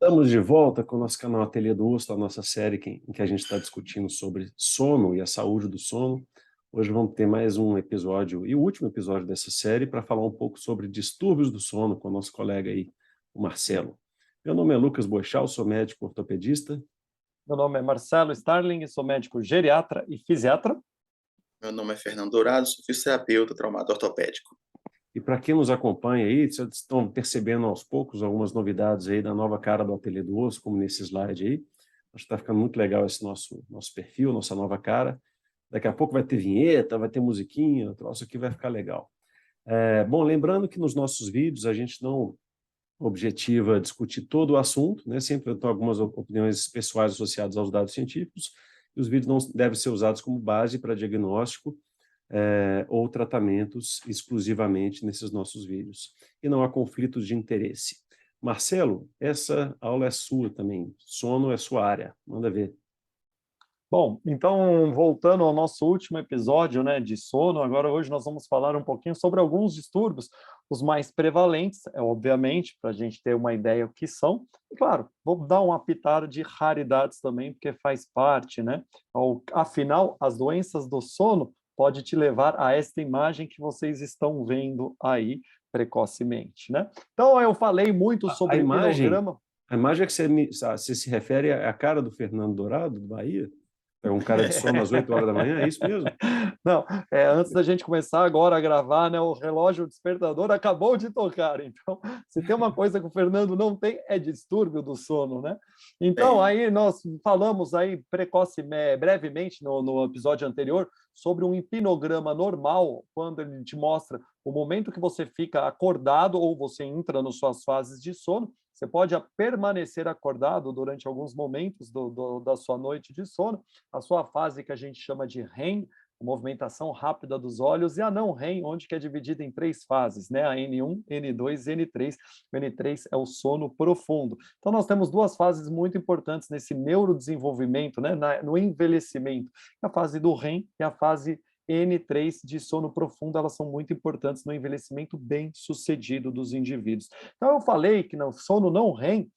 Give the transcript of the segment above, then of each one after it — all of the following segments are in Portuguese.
Estamos de volta com o nosso canal Ateliê do Osso, a nossa série em que a gente está discutindo sobre sono e a saúde do sono. Hoje vamos ter mais um episódio, e o último episódio dessa série, para falar um pouco sobre distúrbios do sono com o nosso colega aí, o Marcelo. Meu nome é Lucas Boixal, sou médico ortopedista. Meu nome é Marcelo Starling, sou médico geriatra e fisiatra. Meu nome é Fernando Dourado, sou fisioterapeuta, traumato ortopédico. E para quem nos acompanha aí, vocês estão percebendo aos poucos algumas novidades aí da nova cara do Ateliê do Osso, como nesse slide aí. Acho que está ficando muito legal esse nosso perfil, nossa nova cara. Daqui a pouco vai ter vinheta, vai ter musiquinha, o troço aqui vai ficar legal. Bom, lembrando que nos nossos vídeos a gente não objetiva discutir todo o assunto, né? Sempre tem algumas opiniões pessoais associadas aos dados científicos, e os vídeos não devem ser usados como base para diagnóstico ou tratamentos exclusivamente nesses nossos vídeos. E não há conflitos de interesse. Marcelo, essa aula é sua também. Sono é sua área. Manda ver. Bom, então, voltando ao nosso último episódio, né, de sono, agora hoje nós vamos falar um pouquinho sobre alguns distúrbios, os mais prevalentes, obviamente, para a gente ter uma ideia o que são. E, claro, vou dar uma pitada de raridades também, porque faz parte, né? Afinal, as doenças do sono pode te levar a esta imagem que vocês estão vendo aí precocemente, né? Então, eu falei muito sobre hipnograma. A imagem que você se refere é a cara do Fernando Dourado, do Bahia? É um cara de sono às 8 horas da manhã, é isso mesmo? Não, antes da gente começar agora a gravar, né, o relógio o despertador acabou de tocar. Então, se tem uma coisa que o Fernando não tem, é distúrbio do sono, né? Então, aí nós falamos aí brevemente no episódio anterior sobre um hipnograma normal, quando ele te mostra o momento que você fica acordado ou você entra nas suas fases de sono. Você pode permanecer acordado durante alguns momentos da sua noite de sono. A sua fase que a gente chama de REM, movimentação rápida dos olhos, e a não REM, onde que é dividida em 3 fases, né? A N1, N2 e N3. O N3 é o sono profundo. Então, nós temos 2 fases muito importantes nesse neurodesenvolvimento, né? No envelhecimento. A fase do REM e a fase N3 de sono profundo, elas são muito importantes no envelhecimento bem-sucedido dos indivíduos. Então, eu falei que no sono não REM,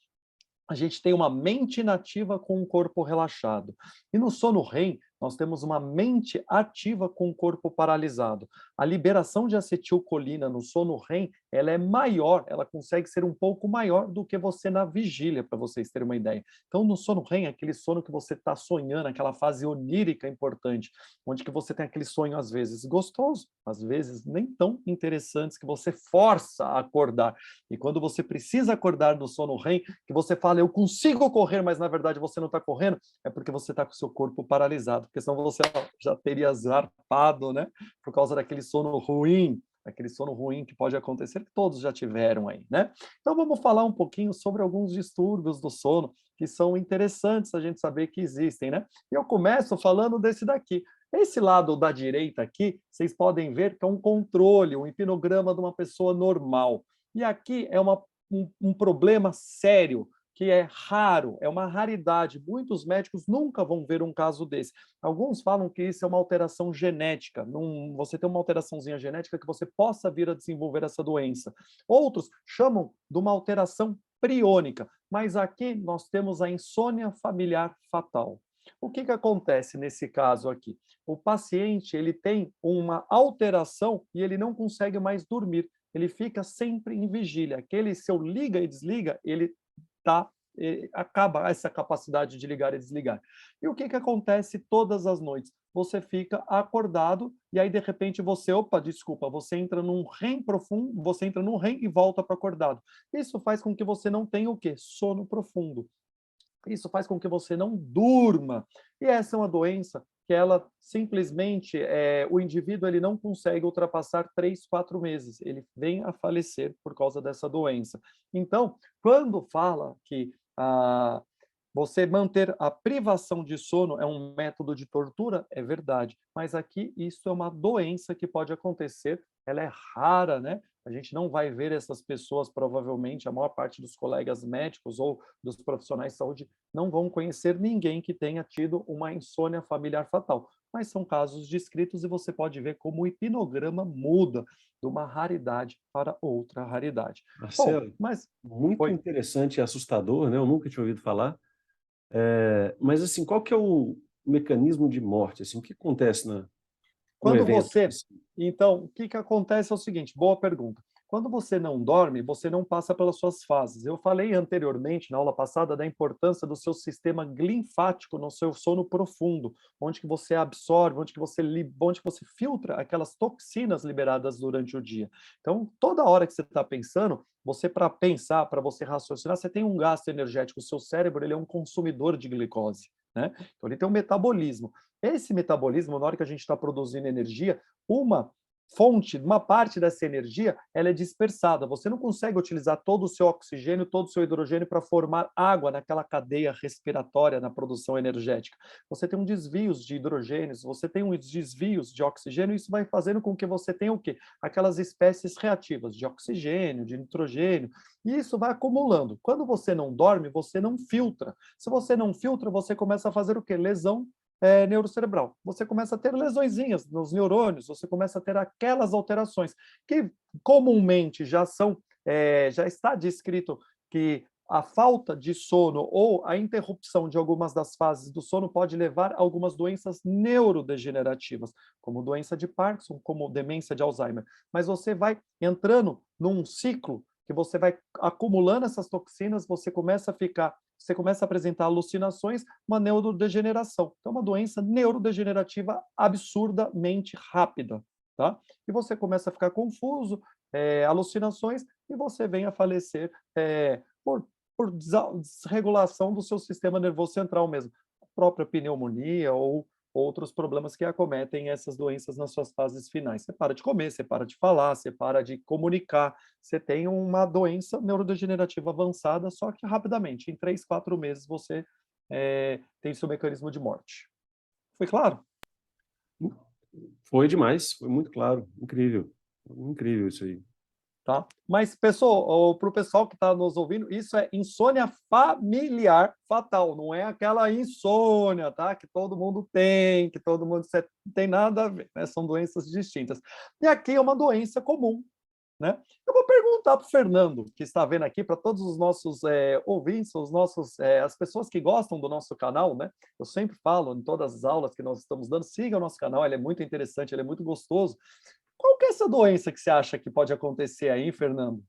a gente tem uma mente inativa com um corpo relaxado. E no sono REM, nós temos uma mente ativa com o corpo paralisado. A liberação de acetilcolina no sono REM, ela é maior, ela consegue ser um pouco maior do que você na vigília, para vocês terem uma ideia. Então, no sono REM, aquele sono que você está sonhando, aquela fase onírica importante, onde que você tem aquele sonho, às vezes, gostoso, às vezes nem tão interessantes, que você força a acordar. E quando você precisa acordar no sono REM, que você fala, eu consigo correr, mas na verdade você não está correndo, é porque você está com o seu corpo paralisado, porque senão você já teria zarpado, né? Por causa daquele sono ruim, aquele sono ruim que pode acontecer, que todos já tiveram aí, né? Então vamos falar um pouquinho sobre alguns distúrbios do sono que são interessantes a gente saber que existem, né? E eu começo falando desse daqui. Esse lado da direita aqui, vocês podem ver que é um controle, um hipnograma de uma pessoa normal. E aqui é um problema sério, que é raro, é uma raridade. Muitos médicos nunca vão ver um caso desse. Alguns falam que isso é uma alteração genética, você tem uma alteraçãozinha genética que você possa vir a desenvolver essa doença. Outros chamam de uma alteração priônica, mas aqui nós temos a insônia familiar fatal. O que acontece nesse caso aqui? O paciente ele tem uma alteração e ele não consegue mais dormir. Ele fica sempre em vigília. Aquele seu liga e desliga, ele acaba essa capacidade de ligar e desligar. E o que acontece todas as noites? Você fica acordado e aí de repente você entra num REM profundo, você entra num REM e volta para acordado. Isso faz com que você não tenha o quê? Sono profundo. Isso faz com que você não durma. E essa é uma doença que ela simplesmente, o indivíduo ele não consegue ultrapassar 3, 4 meses. Ele vem a falecer por causa dessa doença. Então, quando fala que você manter a privação de sono é um método de tortura, é verdade. Mas aqui isso é uma doença que pode acontecer, ela é rara, né? A gente não vai ver essas pessoas, provavelmente, a maior parte dos colegas médicos ou dos profissionais de saúde não vão conhecer ninguém que tenha tido uma insônia familiar fatal. mas são casos descritos e você pode ver como o hipnograma muda de uma raridade para outra raridade. Bom, Marcelo, mas muito foi. interessante e assustador, né? Eu nunca tinha ouvido falar. Mas, assim, qual que é o mecanismo de morte? Assim, o que acontece num Quando evento você. desse? Então, o que acontece é o seguinte: boa pergunta. Quando você não dorme, você não passa pelas suas fases. Eu falei anteriormente, na aula passada, da importância do seu sistema linfático no seu sono profundo, onde que você absorve, onde que você filtra aquelas toxinas liberadas durante o dia. Então, toda hora que você está pensando, você para pensar, para você raciocinar, você tem um gasto energético. O seu cérebro ele é um consumidor de glicose, né? Então, ele tem um metabolismo. Esse metabolismo, na hora que a gente está produzindo energia, uma fonte, uma parte dessa energia, ela é dispersada. Você não consegue utilizar todo o seu oxigênio, todo o seu hidrogênio para formar água naquela cadeia respiratória na produção energética. Você tem um desvios de hidrogênios, você tem um desvios de oxigênio, e isso vai fazendo com que você tenha o quê? Aquelas espécies reativas de oxigênio, de nitrogênio, e isso vai acumulando. Quando você não dorme, você não filtra. Se você não filtra, você começa a fazer o quê? Lesão neurocerebral. Você começa a ter lesõezinhas nos neurônios, você começa a ter aquelas alterações que comumente já está descrito que a falta de sono ou a interrupção de algumas das fases do sono pode levar a algumas doenças neurodegenerativas, como doença de Parkinson, como demência de Alzheimer. Mas você vai entrando num ciclo que você vai acumulando essas toxinas, você começa a apresentar alucinações, uma neurodegeneração. Então, uma doença neurodegenerativa absurdamente rápida, tá? E você começa a ficar confuso, alucinações, e você vem a falecer por desregulação do seu sistema nervoso central mesmo. A própria pneumonia ou outros problemas que acometem essas doenças nas suas fases finais. Você para de comer, você para de falar, você para de comunicar, você tem uma doença neurodegenerativa avançada, só que rapidamente, em 3, 4 meses, você tem seu mecanismo de morte. Foi claro? Foi demais, foi muito claro, incrível, incrível isso aí. Tá? Mas, pessoal, para o pessoal que está nos ouvindo, isso é insônia familiar fatal, não é aquela insônia, tá? Que todo mundo tem, que todo mundo não tem nada a ver, né? São doenças distintas. E aqui é uma doença comum, né? Eu vou perguntar para o Fernando, que está vendo aqui, para todos os nossos ouvintes, as pessoas que gostam do nosso canal, né? Eu sempre falo em todas as aulas que nós estamos dando, siga o nosso canal, ele é muito interessante, ele é muito gostoso. Qual que é essa doença que você acha que pode acontecer aí, Fernando?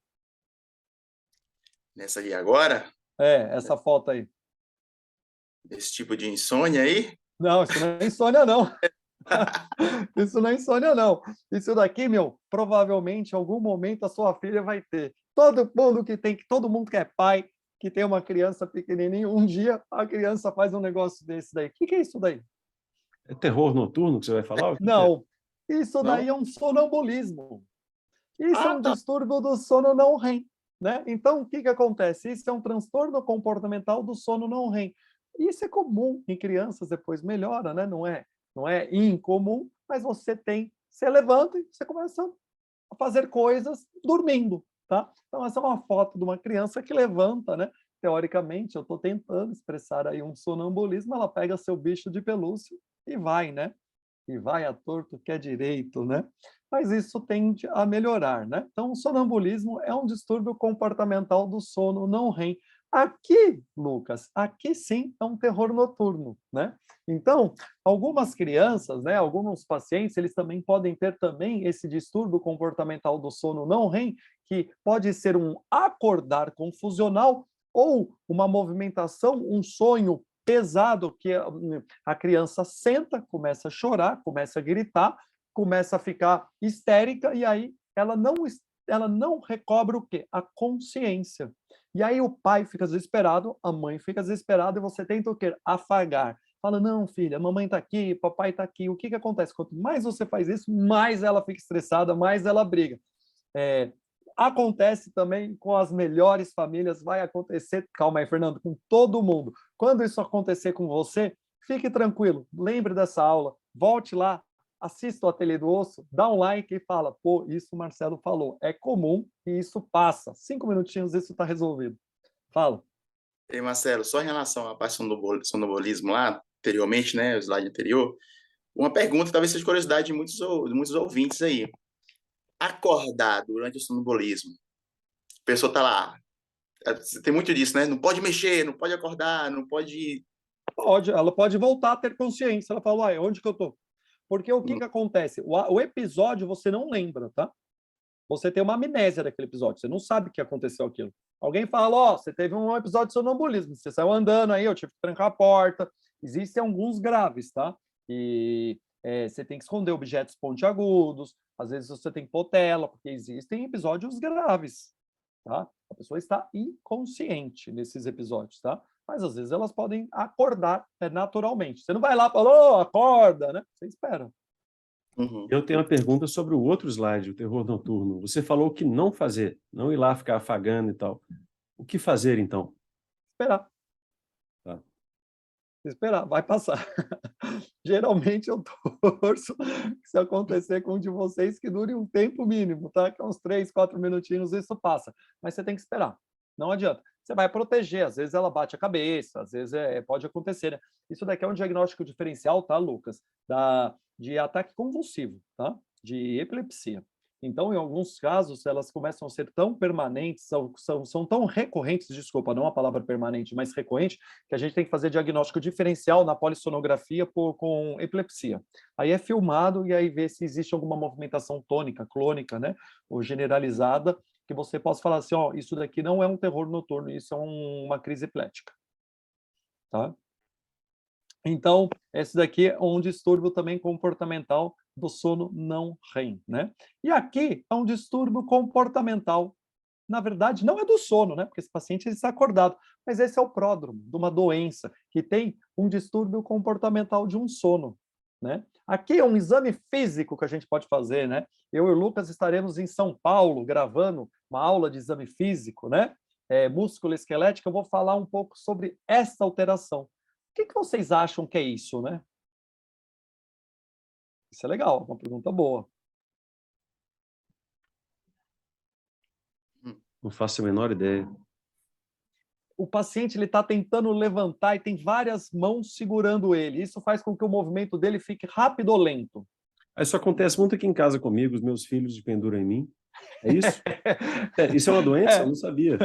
Nessa aí agora, Essa foto aí. esse tipo de insônia aí, Não, isso não é insônia, não. Isso não é insônia, não. Isso daqui, meu, provavelmente em algum momento a sua filha vai ter. Todo mundo que é pai, que tem uma criança pequenininha, um dia a criança faz um negócio desse daí. O que é isso daí? É terror noturno que você vai falar? O que que é? Não, isso não? daí é um sonambulismo. Isso é Ah, um tá. distúrbio do sono não REM, né? Então, o que acontece? Isso é um transtorno comportamental do sono não REM. Isso é comum em crianças, depois melhora, né? Não é incomum, mas você levanta e você começa a fazer coisas dormindo, tá? Então, essa é uma foto de uma criança que levanta, né? Teoricamente, eu estou tentando expressar aí um sonambulismo, ela pega seu bicho de pelúcia e vai, né? E vai à torto que é direito, né? Mas isso tende a melhorar, né? Então, o sonambulismo é um distúrbio comportamental do sono não REM. Aqui, Lucas, aqui sim é um terror noturno, né? Então, algumas crianças, né, alguns pacientes, eles também podem ter também esse distúrbio comportamental do sono não REM, que pode ser um acordar confusional ou uma movimentação, um sonho pesado que a criança senta, começa a chorar, começa a gritar, começa a ficar histérica e aí ela não recobra o quê? A consciência. E aí o pai fica desesperado, a mãe fica desesperada e você tenta o quê? Afagar. Fala, não, filha, a mamãe está aqui, papai está aqui. O que acontece? Quanto mais você faz isso, mais ela fica estressada, mais ela briga. Acontece também com as melhores famílias, vai acontecer, calma aí, Fernando, com todo mundo. Quando isso acontecer com você, fique tranquilo, lembre dessa aula, volte lá, assista o Ateliê do Osso, dá um like e fala, pô, isso o Marcelo falou, é comum e isso passa. 5 minutinhos, isso está resolvido. Fala. E Marcelo, só em relação à parte do sonambulismo lá, anteriormente, né, o slide anterior, Uma pergunta, talvez seja curiosidade de muitos ouvintes aí. Acordar durante o sonambulismo, a pessoa está lá, tem muito disso, né? Não pode mexer, não pode acordar, não pode... Pode, ela pode voltar a ter consciência. Ela fala, uai, onde que eu tô? Porque o que Hum, que acontece? O episódio você não lembra, tá? Você tem uma amnésia daquele episódio, você não sabe que aconteceu aquilo. Alguém fala, ó, você teve um episódio de sonambulismo, você saiu andando aí, eu tive que trancar a porta. Existem alguns graves, tá? E você tem que esconder objetos pontiagudos, às vezes você tem que pôr tela, porque existem episódios graves, tá? A pessoa está inconsciente nesses episódios, tá? Mas às vezes elas podem acordar naturalmente. Você não vai lá e fala, oh, acorda, né? Você espera. uhum. Eu tenho uma pergunta sobre o outro slide, o terror noturno. Você falou o que não fazer, não ir lá ficar afagando e tal. O que fazer, então? Esperar. Tá. Esperar, vai passar. Geralmente eu torço que se acontecer com um de vocês que dure um tempo mínimo, tá? Que é uns 3, 4 minutinhos isso passa. Mas você tem que esperar. Não adianta. Você vai proteger, às vezes ela bate a cabeça, às vezes pode acontecer, né? Isso daqui é um diagnóstico diferencial, tá, Lucas? De ataque convulsivo, tá? De epilepsia. Então, em alguns casos, elas começam a ser tão permanentes, são tão recorrentes, desculpa, não a palavra permanente, mas recorrente, que a gente tem que fazer diagnóstico diferencial na polissonografia com epilepsia. Aí é filmado e aí vê se existe alguma movimentação tônica, clônica, né, ou generalizada, que você possa falar assim, ó, isso daqui não é um terror noturno, isso é uma crise epilética, tá? Então, esse daqui é um distúrbio também comportamental do sono não REM, né? E aqui é um distúrbio comportamental. Na verdade, não é do sono, né? Porque esse paciente está acordado, mas esse é o pródromo de uma doença que tem um distúrbio comportamental de um sono, né? Aqui é um exame físico que a gente pode fazer, né? Eu e o Lucas estaremos em São Paulo gravando uma aula de exame físico, né? Músculo esquelético. Eu vou falar um pouco sobre essa alteração. O que vocês acham que é isso, né? Isso é legal, uma pergunta boa. Não faço a menor ideia. O paciente ele está tentando levantar e tem várias mãos segurando ele. Isso faz com que o movimento dele fique rápido ou lento. Isso acontece muito aqui em casa comigo, os meus filhos penduram em mim. É isso? Isso é uma doença? Eu não sabia.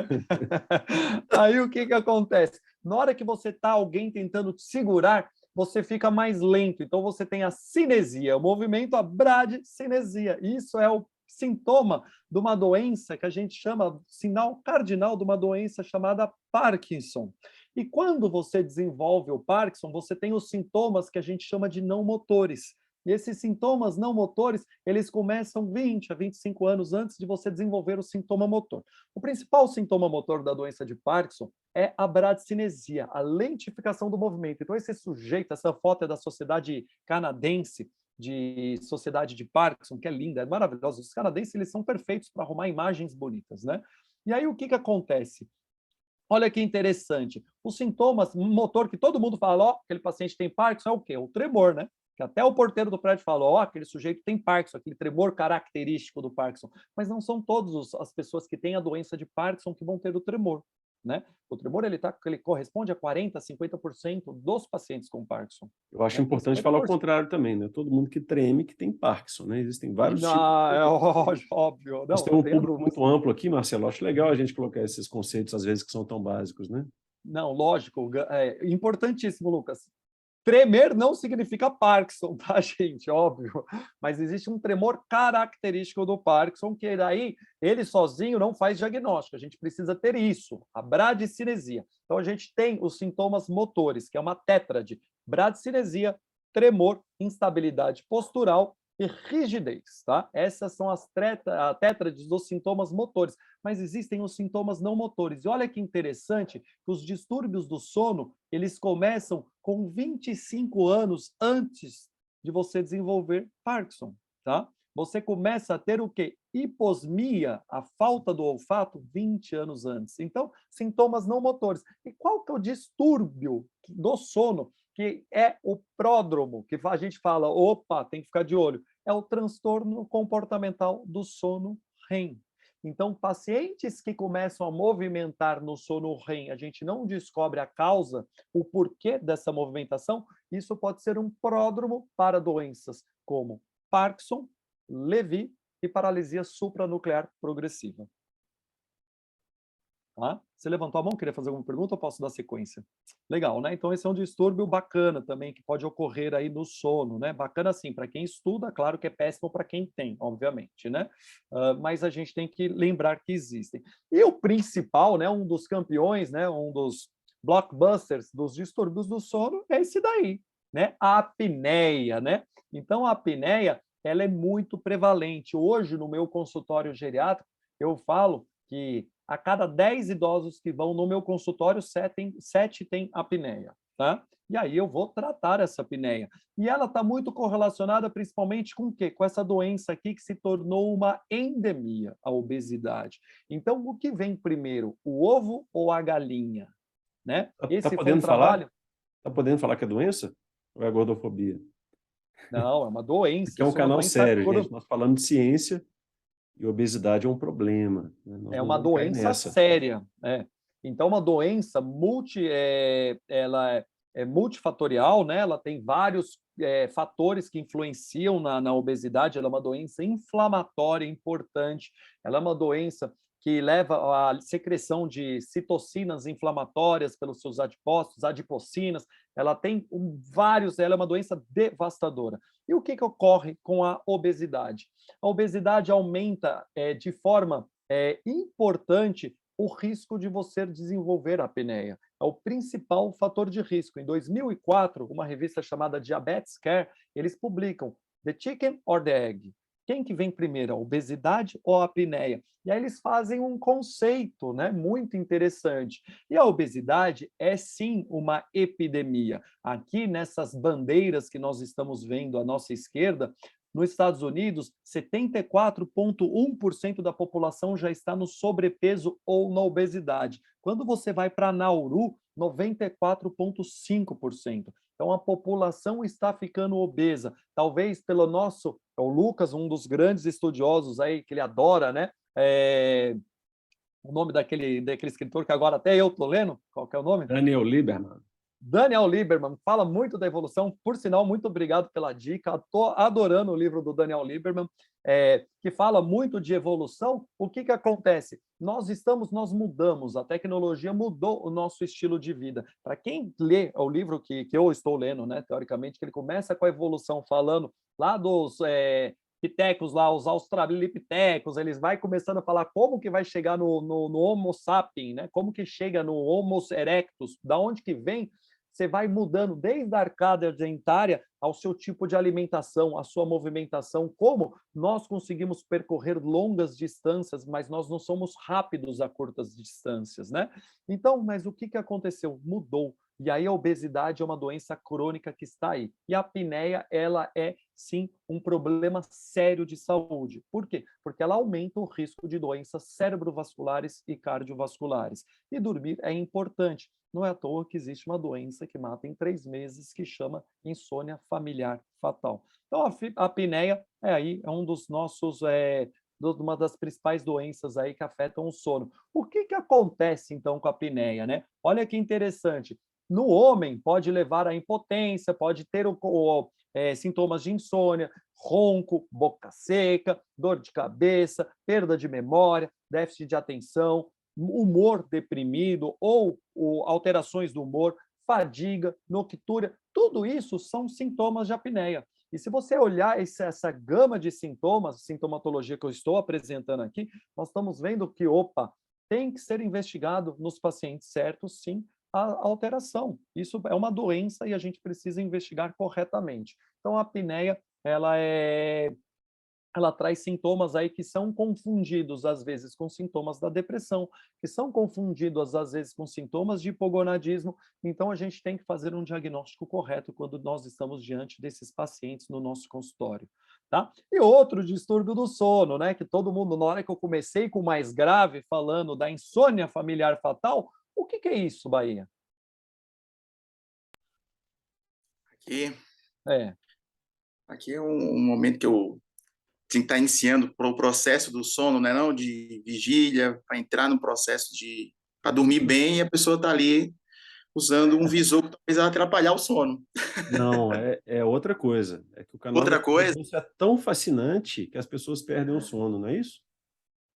Aí o que acontece? Na hora que você está alguém tentando te segurar, você fica mais lento. Então você tem a cinesia, o movimento, a bradicinesia. Isso é o sintoma de uma doença que a gente chama, sinal cardinal de uma doença chamada Parkinson. E quando você desenvolve o Parkinson, você tem os sintomas que a gente chama de não motores. E esses sintomas não motores, eles começam 20 a 25 anos antes de você desenvolver o sintoma motor. O principal sintoma motor da doença de Parkinson é a bradicinesia, a lentificação do movimento. Então, esse sujeito, essa foto é da Sociedade Canadense de Sociedade de Parkinson, que é linda, é maravilhosa. Os canadenses, eles são perfeitos para arrumar imagens bonitas, né? E aí, o que acontece? Olha que interessante. Os sintomas motor que todo mundo fala, ó, aquele paciente tem Parkinson, é o quê? O tremor, né? Que até o porteiro do prédio fala, ó, aquele sujeito tem Parkinson, aquele tremor característico do Parkinson. Mas não são todas as pessoas que têm a doença de Parkinson que vão ter o tremor, né? O tremor, ele corresponde a 40%, 50% dos pacientes com Parkinson. Eu acho Né? importante falar o contrário também, né? Todo mundo que treme que tem Parkinson, né? Existem vários tipos. Não, é óbvio. Nós Não, temos um tenha público dúvida. muito amplo aqui, Marcelo. Acho legal a gente colocar esses conceitos, às vezes, que são tão básicos, né? Não, lógico. Importantíssimo, Lucas. Tremer não significa Parkinson, tá, gente? Óbvio. Mas existe um tremor característico do Parkinson, que daí ele sozinho não faz diagnóstico. A gente precisa ter isso, a bradicinesia. Então, a gente tem os sintomas motores, que é uma tétrade: bradicinesia, tremor, instabilidade postural e rigidez, tá? Essas são as tétrades dos sintomas motores, mas existem os sintomas não motores. E olha que interessante, que os distúrbios do sono, eles começam com 25 anos antes de você desenvolver Parkinson, tá? Você começa a ter o quê? Hiposmia, a falta do olfato, 20 anos antes. Então, sintomas não motores. E qual que é o distúrbio do sono, que é o pródromo, que a gente fala, opa, tem que ficar de olho? É o transtorno comportamental do sono REM. Então, pacientes que começam a movimentar no sono REM, a gente não descobre a causa, o porquê dessa movimentação, isso pode ser um pródromo para doenças como Parkinson, Lewy e paralisia supranuclear progressiva. Tá? Você levantou a mão, queria fazer alguma pergunta ou posso dar sequência? Legal, né? Então esse é um distúrbio bacana também, que pode ocorrer aí no sono, né? Bacana assim, para quem estuda, claro que é péssimo para quem tem, obviamente, né? Mas a gente tem que lembrar que existem. E o principal, né? Um dos campeões, né? Um dos blockbusters dos distúrbios do sono é esse daí, né? A apneia, né? Então a apneia, ela é muito prevalente. Hoje, no meu consultório geriátrico, eu falo que a cada 10 idosos que vão no meu consultório, 7 têm apneia, tá? E aí eu vou tratar essa apneia. E ela está muito correlacionada principalmente com o quê? Com essa doença aqui que se tornou uma endemia, a obesidade. Então, o que vem primeiro, o ovo ou a galinha? Né? Tá Esse foi um podendo falar? trabalho... Tá podendo falar que é doença? Ou é gordofobia? Não, é uma Aqui doença, é um isso é uma canal doença sério, gente. Nós falando de ciência e obesidade é um problema, né? Nós é não uma vamos cair doença nessa. séria. Então, uma doença ela é multifatorial, né? Ela tem vários fatores que influenciam na obesidade. Ela é uma doença inflamatória importante. Ela é uma doença que leva à secreção de citocinas inflamatórias pelos seus adipócitos, adipocinas. Ela tem vários, ela é uma doença devastadora. E o que ocorre com a obesidade? A obesidade aumenta de forma importante o risco de você desenvolver a apneia. É o principal fator de risco. Em 2004, uma revista chamada Diabetes Care, eles publicam The Chicken or the Egg? Quem que vem primeiro, a obesidade ou a apneia? E aí eles fazem um conceito, né, muito interessante. E a obesidade é sim uma epidemia. Aqui nessas bandeiras que nós estamos vendo à nossa esquerda, nos Estados Unidos, 74,1% da população já está no sobrepeso ou na obesidade. Quando você vai para Nauru, 94,5%. Então, a população está ficando obesa. Talvez pelo nosso... O Lucas, um dos grandes estudiosos aí, que ele adora, né? O nome daquele escritor que agora até eu estou lendo, qual que é o nome? Daniel Lieberman. Daniel Lieberman fala muito da evolução, por sinal, muito obrigado pela dica, estou adorando o livro do Daniel Lieberman, que fala muito de evolução. O que acontece? Nós mudamos, a tecnologia mudou o nosso estilo de vida. Para quem lê o livro que eu estou lendo, né, teoricamente, que ele começa com a evolução falando lá dos pitecos lá, os australopitecos, eles vai começando a falar como que vai chegar no Homo sapiens, né? Como que chega no Homo erectus, da onde que vem. Você vai mudando desde a arcada dentária ao seu tipo de alimentação, à sua movimentação, como nós conseguimos percorrer longas distâncias, mas nós não somos rápidos a curtas distâncias, né? Então, mas o que aconteceu? Mudou. E aí a obesidade é uma doença crônica que está aí. E a apneia, ela é, sim, um problema sério de saúde. Por quê? Porque ela aumenta o risco de doenças cerebrovasculares e cardiovasculares. E dormir é importante. Não é à toa que existe uma doença que mata em 3 meses, que chama insônia familiar fatal. Então, a apneia é um dos nossos... uma das principais doenças aí que afetam o sono. O que acontece, então, com a apneia, né? Olha que interessante. No homem, pode levar à impotência, pode ter sintomas de insônia, ronco, boca seca, dor de cabeça, perda de memória, déficit de atenção, humor deprimido ou alterações do humor, fadiga, noctúria, tudo isso são sintomas de apneia. E se você olhar essa gama de sintomas, sintomatologia que eu estou apresentando aqui, nós estamos vendo que, tem que ser investigado nos pacientes certos, sim, a alteração. Isso é uma doença e a gente precisa investigar corretamente. Então, a apneia, ela traz sintomas aí que são confundidos, às vezes, com sintomas da depressão, que são confundidos, às vezes, com sintomas de hipogonadismo. Então, a gente tem que fazer um diagnóstico correto quando nós estamos diante desses pacientes no nosso consultório. Tá? E outro distúrbio do sono, né? Que todo mundo, na hora que eu comecei com o mais grave, falando da insônia familiar fatal, o que é isso, Bahia? Aqui, É. aqui é um momento que eu está iniciando o processo do sono, né, não de vigília, para entrar no processo para dormir bem, e a pessoa está ali usando um visor que talvez vai atrapalhar o sono. Não, é outra coisa. É que o canal da Outra coisa, televisão é tão fascinante que as pessoas perdem o sono, não é isso?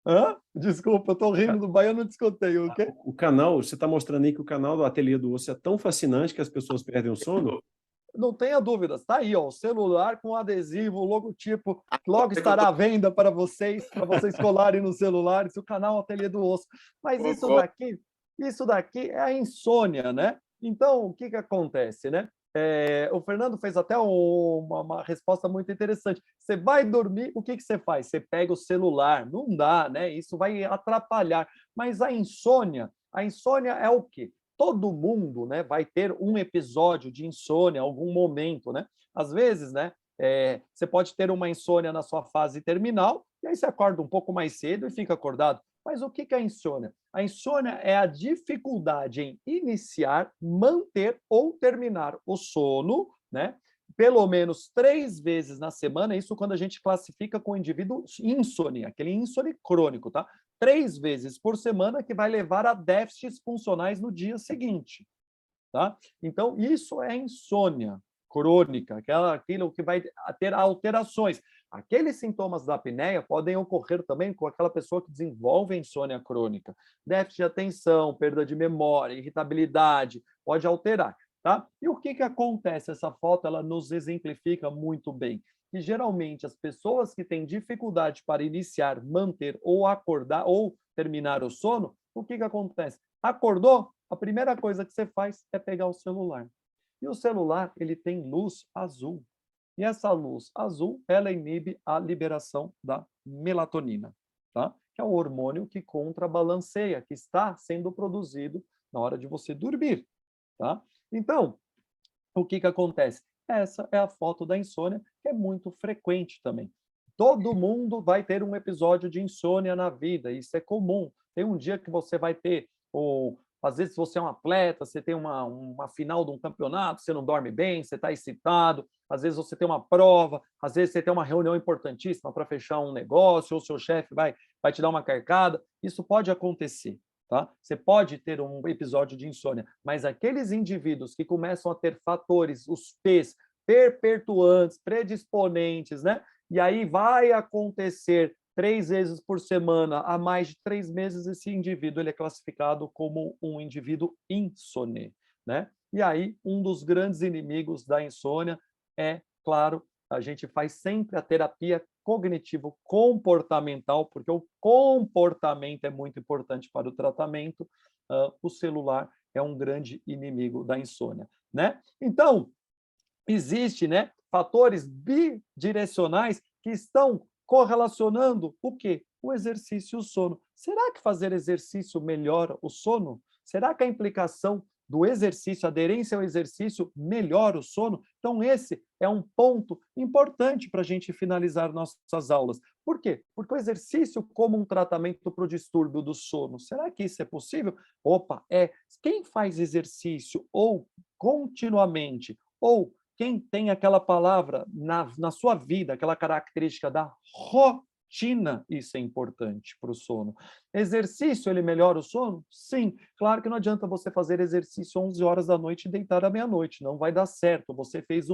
Hã? Desculpa, eu estou rindo do baiano, descontei, o quê? O canal, você está mostrando aí que o canal do Ateliê do Osso é tão fascinante que as pessoas perdem o sono? Não tenha dúvidas, está aí, ó, o celular com adesivo, o logotipo, logo estará à venda para vocês colarem nos celulares, o canal Ateliê do Osso. Mas isso daqui é a insônia, né? Então, o que acontece, né? O Fernando fez até uma resposta muito interessante. Você vai dormir, o que você faz? Você pega o celular, não dá, né? Isso vai atrapalhar. Mas a insônia é o quê? Todo mundo, né, vai ter um episódio de insônia, algum momento, né? Às vezes, né, você pode ter uma insônia na sua fase terminal, e aí você acorda um pouco mais cedo e fica acordado. Mas o que é a insônia? A insônia é a dificuldade em iniciar, manter ou terminar o sono, né? Pelo menos 3 vezes na semana, isso quando a gente classifica com o indivíduo ínsone, aquele ínsone crônico, tá? 3 vezes por semana, que vai levar a déficits funcionais no dia seguinte, tá? Então, isso é insônia crônica, aquilo que vai ter alterações. Aqueles sintomas da apneia podem ocorrer também com aquela pessoa que desenvolve insônia crônica. Déficit de atenção, perda de memória, irritabilidade, pode alterar, tá? E o que acontece? Essa foto, ela nos exemplifica muito bem que geralmente as pessoas que têm dificuldade para iniciar, manter ou acordar ou terminar o sono, o que acontece? Acordou? A primeira coisa que você faz é pegar o celular. E o celular, ele tem luz azul. E essa luz azul, ela inibe a liberação da melatonina, tá? Que é o hormônio que contrabalanceia, que está sendo produzido na hora de você dormir, tá? Então, o que acontece? Essa é a foto da insônia, que é muito frequente também. Todo mundo vai ter um episódio de insônia na vida, isso é comum. Tem um dia que você vai ter, ou às vezes você é um atleta, você tem uma final de um campeonato, você não dorme bem, você está excitado, às vezes você tem uma prova, às vezes você tem uma reunião importantíssima para fechar um negócio, ou seu chefe vai te dar uma carcada, isso pode acontecer. Tá? Você pode ter um episódio de insônia, mas aqueles indivíduos que começam a ter fatores, os P's, perpetuantes, predisponentes, né? E aí vai acontecer 3 vezes por semana, há mais de 3 meses, esse indivíduo ele é classificado como um indivíduo insone, né? E aí, um dos grandes inimigos da insônia é, claro, a gente faz sempre a terapia cognitivo-comportamental, porque o comportamento é muito importante para o tratamento, o celular é um grande inimigo da insônia, né? Então, existe, né, fatores bidirecionais que estão correlacionando o quê? O exercício e o sono. Será que fazer exercício melhora o sono? Será que a implicação do exercício, a aderência ao exercício, melhora o sono? Então, esse é um ponto importante para a gente finalizar nossas aulas. Por quê? Porque o exercício como um tratamento para o distúrbio do sono, será que isso é possível? Opa, quem faz exercício ou continuamente, ou quem tem aquela palavra na sua vida, aquela característica da rotina, isso é importante para o sono. Exercício, ele melhora o sono? Sim. Claro que não adianta você fazer exercício 11 horas da noite e deitar à meia-noite, não vai dar certo. Você fez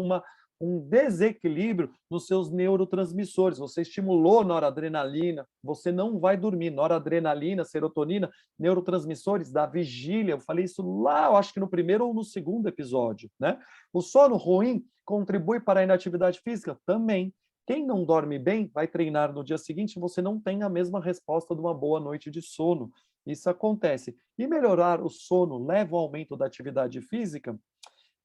um desequilíbrio nos seus neurotransmissores, você estimulou noradrenalina, você não vai dormir. Noradrenalina, serotonina, neurotransmissores da vigília, eu falei isso lá, eu acho que no primeiro ou no segundo episódio, né? O sono ruim contribui para a inatividade física? Também. Quem não dorme bem vai treinar no dia seguinte, você não tem a mesma resposta de uma boa noite de sono. Isso acontece. E melhorar o sono leva ao aumento da atividade física?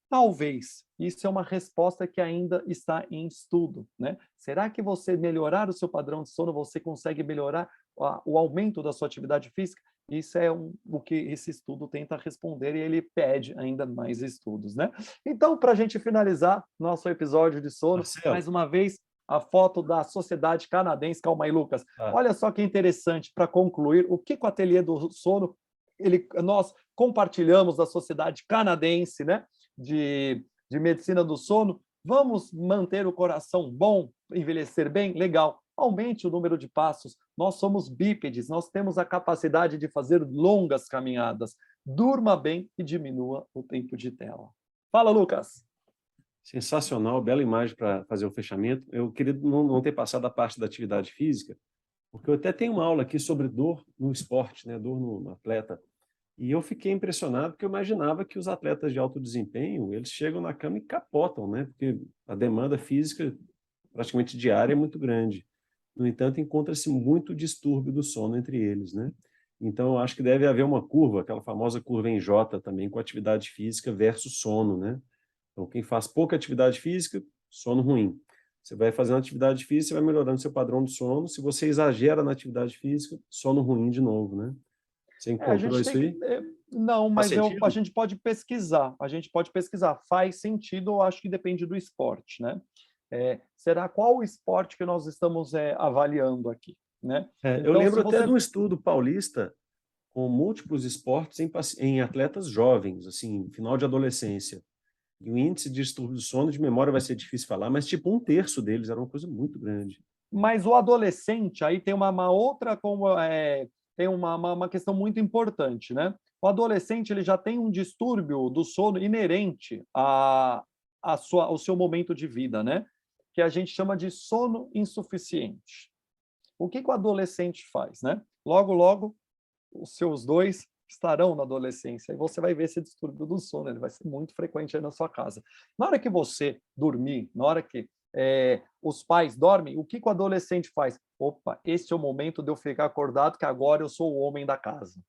Talvez. Isso é uma resposta que ainda está em estudo, né? Será que você melhorar o seu padrão de sono, você consegue melhorar o aumento da sua atividade física? Isso é o que esse estudo tenta responder e ele pede ainda mais estudos, né? Então, para a gente finalizar nosso episódio de sono, Marcelo. mais uma vez, a foto da Sociedade Canadense. Calma aí, Lucas. Olha só que interessante, para concluir, o que o Ateliê do Sono, nós compartilhamos da Sociedade Canadense, né, de Medicina do Sono. Vamos manter o coração bom, envelhecer bem? Legal. aumente o número de passos. Nós somos bípedes, nós temos a capacidade de fazer longas caminhadas. Durma bem e diminua o tempo de tela. Fala, Lucas. Sensacional, bela imagem para fazer o fechamento. Eu queria não ter passado a parte da atividade física, porque eu até tenho uma aula aqui sobre dor no esporte, né? Dor no atleta. E eu fiquei impressionado porque eu imaginava que os atletas de alto desempenho, eles chegam na cama e capotam, né? Porque a demanda física praticamente diária é muito grande. No entanto, encontra-se muito distúrbio do sono entre eles, né? Então, eu acho que deve haver uma curva, aquela famosa curva em J também, com atividade física versus sono, né? Então, quem faz pouca atividade física, sono ruim. Você vai fazendo atividade física, você vai melhorando seu padrão de sono. Se você exagera na atividade física, sono ruim de novo, né? Você A encontrou gente isso tem que. aí? Não, Faz mas a sentido? gente pode pesquisar. A gente pode pesquisar. Faz sentido, eu acho que depende do esporte, né? Será qual o esporte que nós estamos avaliando aqui, né? Eu Então, se lembro até de você. um estudo paulista com múltiplos esportes em atletas jovens, assim, final de adolescência. E o índice de distúrbio do sono, de memória vai ser difícil falar, mas tipo 1/3 deles, era uma coisa muito grande. Mas o adolescente, aí tem uma outra, tem uma questão muito importante, né? O adolescente ele já tem um distúrbio do sono inerente ao seu momento de vida, né? Que a gente chama de sono insuficiente. O que o adolescente faz, né? Logo, logo, os seus dois estarão na adolescência e você vai ver esse distúrbio do sono, ele vai ser muito frequente aí na sua casa. Na hora que você dormir, na hora que os pais dormem, o que o adolescente faz? Opa, esse é o momento de eu ficar acordado, que agora eu sou o homem da casa.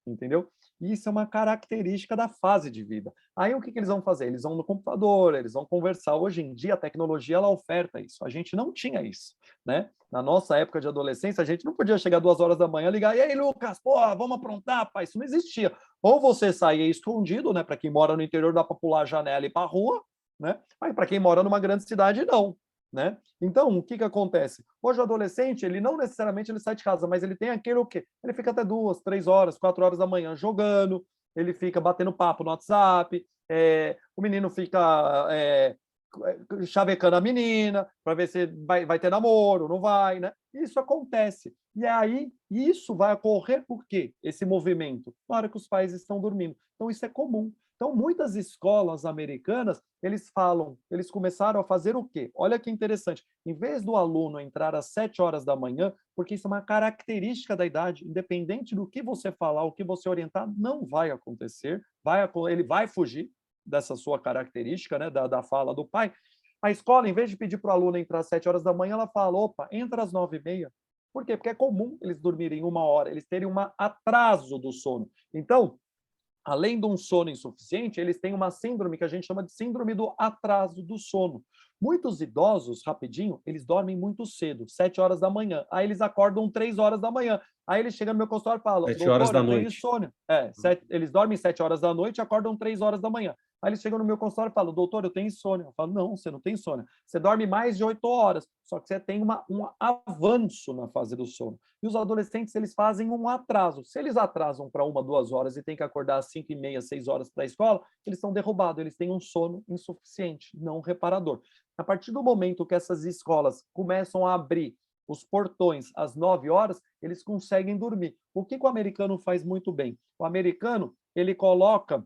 Entendeu? Isso é uma característica da fase de vida. Aí o que eles vão fazer? Eles vão no computador, eles vão conversar. Hoje em dia a tecnologia ela oferta isso. A gente não tinha isso, né? Na nossa época de adolescência, a gente não podia chegar 2 horas da manhã e ligar, e aí, Lucas, pô, vamos aprontar, pai. Isso não existia. Ou você saía escondido, né? Para quem mora no interior dá para pular a janela e ir para a rua, né? Mas para quem mora numa grande cidade, não. Né? Então, o que acontece? Hoje o adolescente, ele não necessariamente ele sai de casa, mas ele tem aquele o quê? Ele fica até 2, 3 horas, 4 horas da manhã jogando, ele fica batendo papo no WhatsApp, o menino fica chavecando a menina para ver se vai ter namoro, não vai, né? Isso acontece. E aí, isso vai ocorrer por quê? Esse movimento, na hora que os pais estão dormindo. Então, isso é comum. Então, muitas escolas americanas, eles começaram a fazer o quê? Olha que interessante. Em vez do aluno entrar às 7 horas da manhã, porque isso é uma característica da idade, independente do que você falar, o que você orientar, não vai acontecer, ele vai fugir dessa sua característica, né, da fala do pai. A escola, em vez de pedir para o aluno entrar às 7 horas da manhã, ela fala, opa, entra às 9h30. Por quê? Porque é comum eles dormirem 1 hora, eles terem um atraso do sono. Então, além de um sono insuficiente, eles têm uma síndrome que a gente chama de síndrome do atraso do sono. Muitos idosos, rapidinho, eles dormem muito cedo, 7 horas da manhã. Aí eles acordam 3 horas da manhã. Aí eles chegam no meu consultório e falam, 7 horas doutor, da eu tenho noite. insônia. Eles dormem 7 horas da noite e acordam 3 horas da manhã. Aí eles chegam no meu consultório e falam, doutor, eu tenho insônia. Eu falo, não, você não tem insônia. Você dorme mais de 8 horas, só que você tem um avanço na fase do sono. E os adolescentes, eles fazem um atraso. Se eles atrasam para 1, 2 horas e tem que acordar às 5h30, 6 horas para a escola, eles estão derrubados, eles têm um sono insuficiente, não reparador. A partir do momento que essas escolas começam a abrir os portões às 9 horas, eles conseguem dormir. O que o americano faz muito bem? O americano, ele coloca,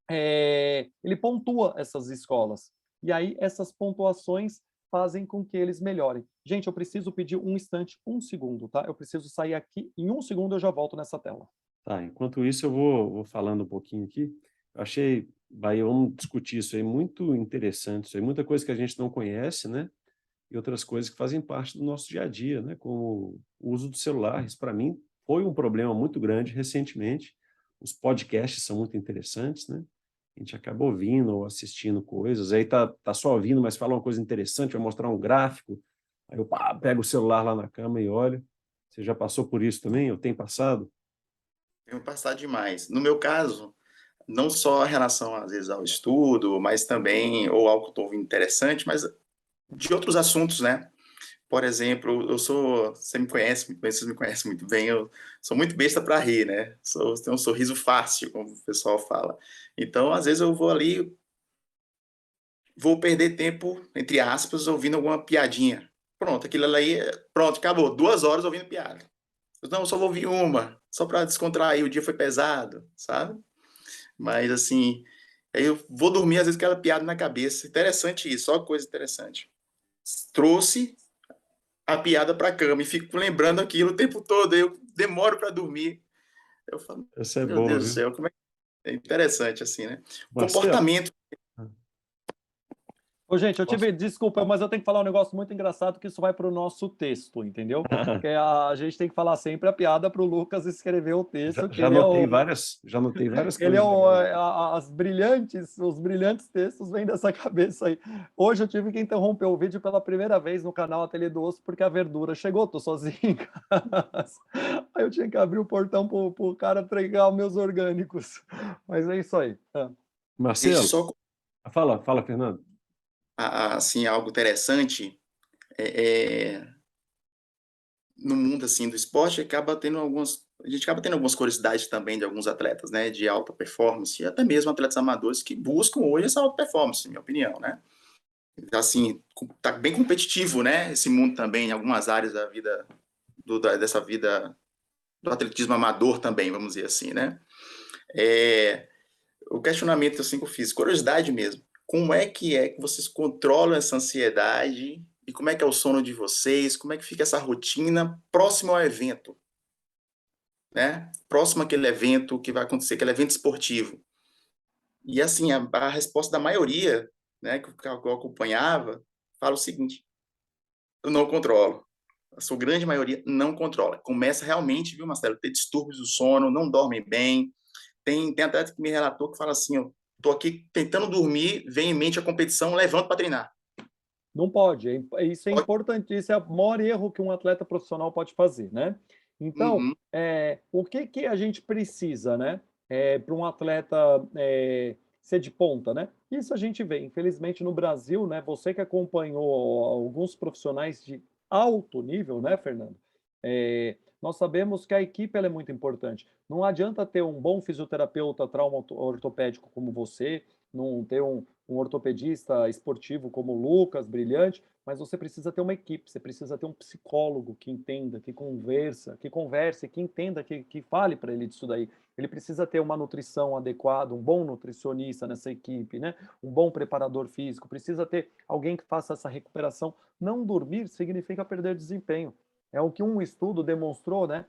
ele pontua essas escolas. E aí, essas pontuações fazem com que eles melhorem. Gente, eu preciso pedir um instante, 1 segundo, tá? Eu preciso sair aqui, em 1 segundo eu já volto nessa tela. Tá, enquanto isso eu vou falando um pouquinho aqui. Eu achei, Bahia, vamos discutir isso aí, muito interessante, isso aí, muita coisa que a gente não conhece, né? E outras coisas que fazem parte do nosso dia a dia, né? Como o uso do celular. Isso, para mim, foi um problema muito grande recentemente. Os podcasts são muito interessantes, né? A gente acaba ouvindo ou assistindo coisas, aí tá só ouvindo, mas fala uma coisa interessante, vai mostrar um gráfico, aí eu pego o celular lá na cama e olho. Você já passou por isso também? Eu tenho passado? Tenho passado demais. No meu caso, não só em relação, às vezes, ao estudo, mas também, ou algo que eu estou ouvindo interessante, mas de outros assuntos, né? Por exemplo, você me conhece, vocês me conhecem muito bem, eu sou muito besta para rir, né? Tenho um sorriso fácil, como o pessoal fala. Então, às vezes eu vou ali, vou perder tempo, entre aspas, ouvindo alguma piadinha. Pronto, aquilo ali, pronto, acabou. 2 horas ouvindo piada. Não, só vou ouvir uma, só para descontrair, o dia foi pesado, sabe? Mas, assim, aí eu vou dormir, às vezes, com aquela piada na cabeça. Interessante isso, só coisa interessante. Trouxe a piada para a cama e fico lembrando aquilo o tempo todo, eu demoro para dormir. Eu falo, Essa é meu boa, Deus do viu? céu, como é interessante, assim, né? Marcelo, Comportamento. Ô, gente, eu posso... tive, desculpa, mas eu tenho que falar um negócio muito engraçado que isso vai para o nosso texto, entendeu? Que a gente tem que falar sempre a piada para o Lucas escrever o texto, que Já anotei várias ele é coisas legais aqui. os brilhantes textos vêm dessa cabeça aí. Hoje eu tive que interromper o vídeo pela primeira vez no canal Ateliê do Osso porque a verdura chegou, tô sozinho em casa. Aí eu tinha que abrir o portão pro cara entregar os meus orgânicos. Mas é isso aí. Deixa Marcelo, só, fala, Fernando. assim, algo interessante. É, no mundo assim do esporte a gente acaba tendo algumas curiosidades também de alguns atletas, né, de alta performance, e até mesmo atletas amadores que buscam hoje essa alta performance, na minha opinião, né? Assim, tá bem competitivo, né, esse mundo também em algumas áreas da vida dessa vida do atletismo amador também, vamos dizer assim, né? É, o questionamento assim que eu fiz, curiosidade mesmo. Como é que vocês controlam essa ansiedade e como é que é o sono de vocês? Como é que fica essa rotina próximo ao evento, né? Próximo àquele evento que vai acontecer, aquele evento esportivo. E assim, a resposta da maioria, né, que eu acompanhava, fala o seguinte: eu não controlo. A sua grande maioria não controla. Começa realmente, viu, Marcelo, ter distúrbios do sono, não dormem bem. Tem atleta que me relatou que fala assim: eu tô aqui tentando dormir, vem em mente a competição, levanto para treinar. Não pode, isso é Pode? importante, isso é o maior erro que um atleta profissional pode fazer, né? Então, Uhum. o que que a gente precisa, né, para um atleta ser de ponta, né? Isso a gente vê, infelizmente no Brasil, né? Você que acompanhou alguns profissionais de alto nível, né, Fernando? Nós sabemos que a equipe ela é muito importante. Não adianta ter um bom fisioterapeuta trauma ortopédico como você, não ter um ortopedista esportivo como o Lucas, brilhante, mas você precisa ter uma equipe, você precisa ter um psicólogo que entenda, que converse, que entenda, que fale para ele disso daí. Ele precisa ter uma nutrição adequada, um bom nutricionista nessa equipe, né? Um bom preparador físico, precisa ter alguém que faça essa recuperação. Não dormir significa perder desempenho. É o que um estudo demonstrou, né?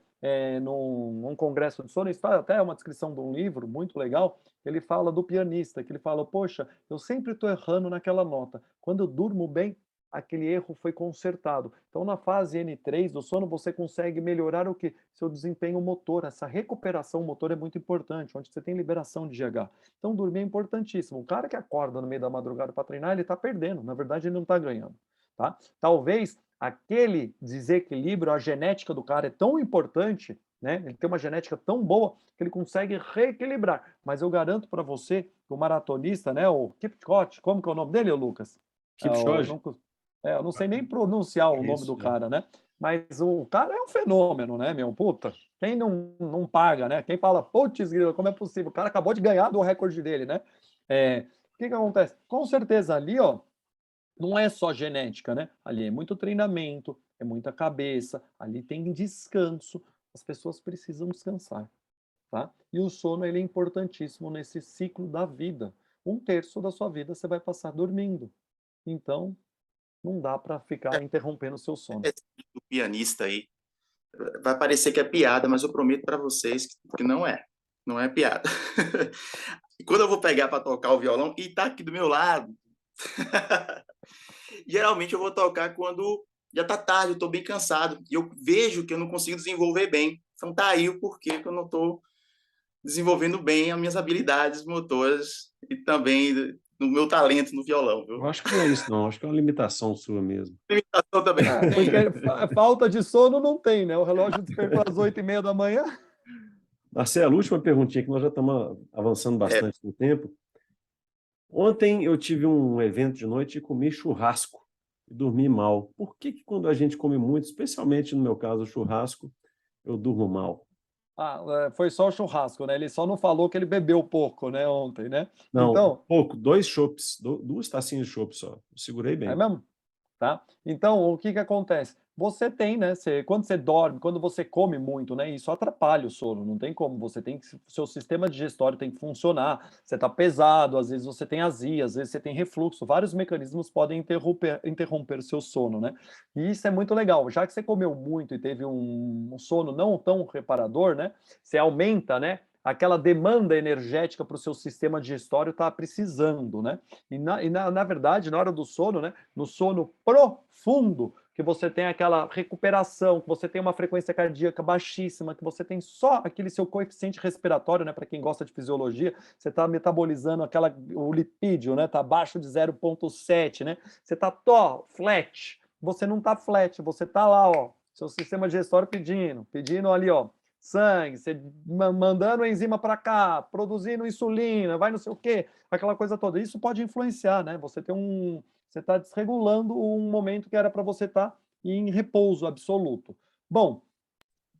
Num congresso de sono, está até uma descrição de um livro muito legal. Ele fala do pianista, que ele fala: poxa, eu sempre estou errando naquela nota. Quando eu durmo bem, aquele erro foi consertado. Então, na fase N3 do sono, você consegue melhorar o que? Seu desempenho motor. Essa recuperação motor é muito importante, onde você tem liberação de GH. Então, dormir é importantíssimo. O cara que acorda no meio da madrugada para treinar, ele está perdendo. Na verdade, ele não está ganhando. Tá? Talvez aquele desequilíbrio, a genética do cara é tão importante, né? Ele tem uma genética tão boa que ele consegue reequilibrar. Mas eu garanto para você que o maratonista, né, o Kipchoge, como que é o nome dele, Lucas? Kipchoge? Eu não sei nem pronunciar o nome Isso, do cara, né? Mas o cara é um fenômeno, né, meu? Puta, quem não paga, né? Quem fala, putz, grila, como é possível? O cara acabou de ganhar do recorde dele, né? O que que acontece? Com certeza ali, ó, não é só genética, né? Ali é muito treinamento, é muita cabeça, ali tem descanso. As pessoas precisam descansar, tá? E o sono ele é importantíssimo nesse ciclo da vida. 1/3 da sua vida você vai passar dormindo. Então, não dá para ficar interrompendo o seu sono. Esse do pianista aí vai parecer que é piada, mas eu prometo para vocês que não é. Não é piada. E quando eu vou pegar para tocar o violão, e tá aqui do meu lado, geralmente eu vou tocar quando já tá tarde, eu tô bem cansado, e eu vejo que eu não consigo desenvolver bem. Então tá aí o porquê que eu não tô desenvolvendo bem as minhas habilidades motoras e também no meu talento no violão, eu viu? acho que não é isso, não. Acho que é uma limitação sua mesmo. Limitação também. Porque falta de sono não tem, né? O relógio despertou às 8h30 da manhã. Marcelo, última perguntinha, que nós já estamos avançando É, bastante no tempo. Ontem eu tive um evento de noite e comi churrasco e dormi mal. Por que que quando a gente come muito, especialmente no meu caso, churrasco, eu durmo mal? Foi só o churrasco, né? Ele só não falou que ele bebeu pouco, né, ontem, né? Não, Então, pouco, 2 chopps, 2 tacinhas de chopp só. Eu segurei é bem. mesmo? Tá? Então, o que acontece? Você tem, né? Quando você dorme, quando você come muito, né? Isso atrapalha o sono, não tem como. Você tem que, seu sistema digestório tem que funcionar. Você está pesado, às vezes você tem azia, às vezes você tem refluxo. Vários mecanismos podem interromper o seu sono, né? E isso é muito legal. Já que você comeu muito e teve um sono não tão reparador, né? Você aumenta, né? Aquela demanda energética para o seu sistema digestório está precisando, né? Na verdade, na hora do sono, né? No sono profundo, que você tem aquela recuperação, que você tem uma frequência cardíaca baixíssima, que você tem só aquele seu coeficiente respiratório, né? Para quem gosta de fisiologia, você está metabolizando o lipídio, né? Está abaixo de 0,7, né? Você está flat. Você não está flat, você está lá, ó. Seu sistema digestório pedindo ali, ó. Sangue, você mandando a enzima para cá, produzindo insulina, vai não sei o quê, aquela coisa toda. Isso pode influenciar, né? Você está desregulando um momento que era para você estar em repouso absoluto. Bom,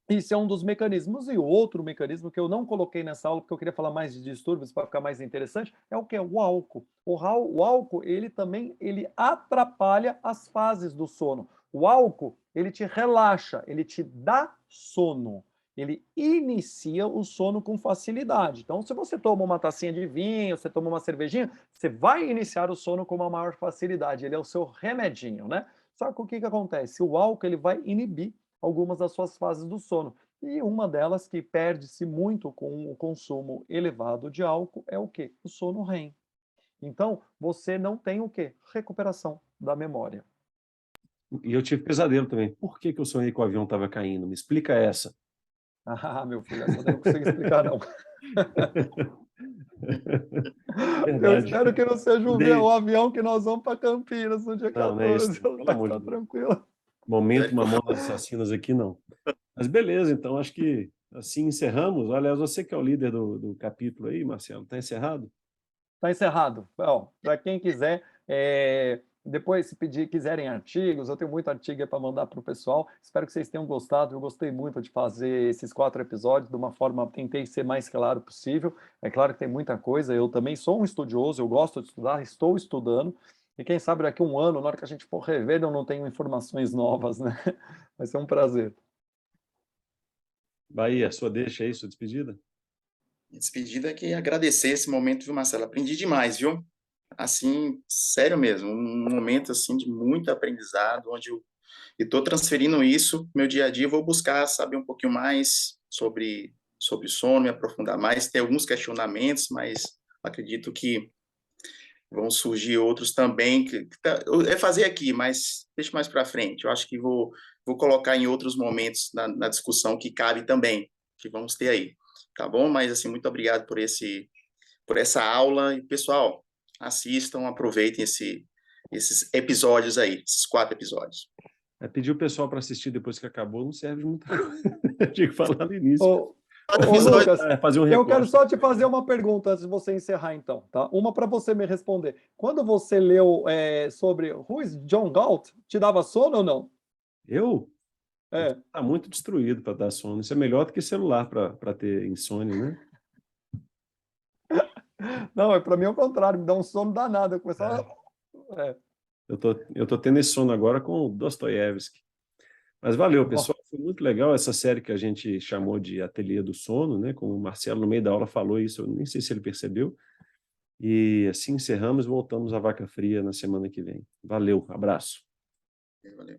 isso é um dos mecanismos. E o outro mecanismo que eu não coloquei nessa aula, porque eu queria falar mais de distúrbios para ficar mais interessante, é o que? O álcool. O álcool, ele também atrapalha as fases do sono. O álcool, ele te relaxa, ele te dá sono. Ele inicia o sono com facilidade. Então, se você toma uma tacinha de vinho, você toma uma cervejinha, você vai iniciar o sono com uma maior facilidade. Ele é o seu remedinho, né? Só que o que acontece? O álcool, ele vai inibir algumas das suas fases do sono. E uma delas que perde-se muito com o consumo elevado de álcool é o quê? O sono REM. Então, você não tem o quê? Recuperação da memória. E eu tive pesadelo também. Por que eu sonhei que o avião estava caindo? Me explica essa. Ah, meu filho, essa eu não consigo explicar, não. Verdade. Eu espero que não seja o avião que nós vamos para Campinas no dia 14. Não é isso, pelo amor de Deus. Tranquilo. Momento Mamonas Assassinas aqui, não. Mas beleza, então acho que assim encerramos. Aliás, você que é o líder do capítulo aí, Marcelo, está encerrado? Está encerrado. Para quem quiser, depois, se quiserem artigos, eu tenho muito artigo para mandar para o pessoal. Espero que vocês tenham gostado. Eu gostei muito de fazer esses 4 episódios de uma forma, tentei ser mais claro possível. É claro que tem muita coisa. Eu também sou um estudioso, eu gosto de estudar, estou estudando. E quem sabe daqui a um ano, na hora que a gente for rever, eu não tenho informações novas, né? Vai ser um prazer. Bahia, sua deixa aí, sua despedida? Despedida é que agradecer esse momento, viu, Marcelo? Aprendi demais, viu? Assim, sério mesmo, um momento assim de muito aprendizado, onde eu estou transferindo isso no meu dia a dia. Eu vou buscar saber um pouquinho mais sobre sono, me aprofundar mais. Tem alguns questionamentos, mas acredito que vão surgir outros também. É fazer aqui, mas deixa mais para frente. Eu acho que vou colocar em outros momentos na discussão que cabe também, que vamos ter aí. Tá bom? Mas, assim, muito obrigado por essa aula. E, pessoal, assistam, aproveitem esses episódios aí, esses 4 episódios. Pedir o pessoal para assistir depois que acabou não serve de muita coisa. Eu tinha que falar no início. Lucas, fazer um eu quero só te fazer uma pergunta antes de você encerrar, então, tá? Uma para você me responder. Quando você leu sobre Who is John Galt, te dava sono ou não? Eu? Tá muito destruído para dar sono. Isso é melhor do que celular para ter insônia, né? Não, para mim é o contrário, me dá um sono danado. Eu começava... Eu tô tendo esse sono agora com o Dostoiévski. Mas valeu, pessoal. Foi muito legal essa série que a gente chamou de Ateliê do Sono, né? Como o Marcelo, no meio da aula, falou isso, eu nem sei se ele percebeu. E assim encerramos e voltamos à Vaca Fria na semana que vem. Valeu, abraço. Valeu.